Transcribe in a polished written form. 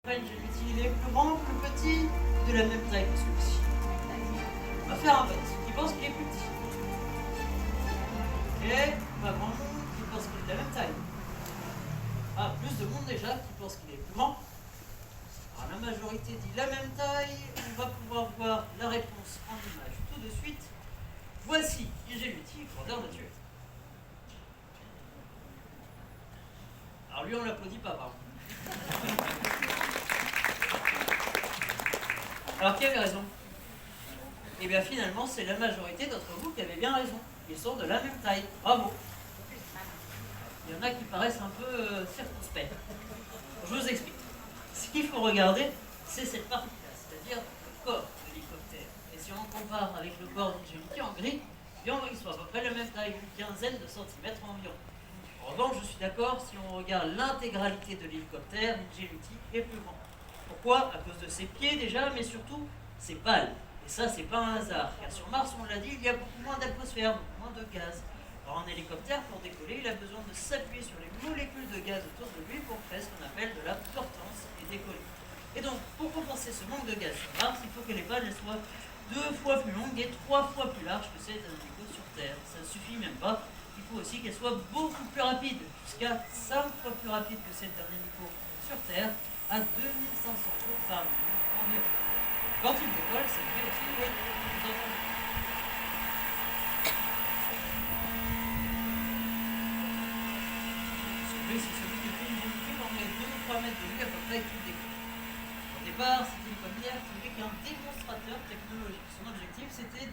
J'ai utilisé le plus grand, le plus petit, de la même taille que celui-ci. On va faire un vote. Qui pense qu'il est plus petit? Ok, pas grand monde qui pense qu'il est de la même taille. Ah, plus de monde déjà qui pense qu'il est plus grand. Alors la majorité dit la même taille. On va pouvoir voir la réponse en image tout de suite. Voici Ingenuity, grandeur nature. Alors lui on l'applaudit pas par contre. Alors qui avait raison? Et bien finalement c'est la majorité d'entre vous qui avait bien raison. Ils sont de la même taille. Bravo. Il y en a qui paraissent un peu circonspects. Je vous explique. Ce qu'il faut regarder, c'est cette partie-là, c'est-à-dire le corps de l'hélicoptère. Et si on compare avec le corps d'Ingenuity en gris, on voit qu'ils sont à peu près la même taille, une quinzaine de centimètres environ. En revanche, je suis d'accord, si on regarde l'intégralité de l'hélicoptère, Ingenuity est plus grand. Pourquoi? À cause de ses pieds déjà, mais surtout ses pales. Et ça, c'est pas un hasard, car sur Mars, on l'a dit, il y a beaucoup moins d'atmosphère, beaucoup moins de gaz. Alors en hélicoptère, pour décoller, il a besoin de s'appuyer sur les molécules de gaz autour de lui pour faire ce qu'on appelle de la portance et décoller. Et donc, pour compenser ce manque de gaz sur Mars, il faut que les pales soient 2 fois plus longues et 3 fois plus larges que celles d'un hélico sur Terre. Ça ne suffit même pas. Il faut aussi qu'elles soient beaucoup plus rapides, jusqu'à 5 fois plus rapides que celles d'un hélico sur Terre, à 2500 tours par minute environ. Quand il décolle, ça fait aussi oui, vous entendez. Celui, c'est celui qui fait une Ingenuity, on met 2 ou 3 mètres de lui à peu près et qu'il décolle. Au départ, c'était une première qui voulait qu'un démonstrateur technologique. Son objectif, c'était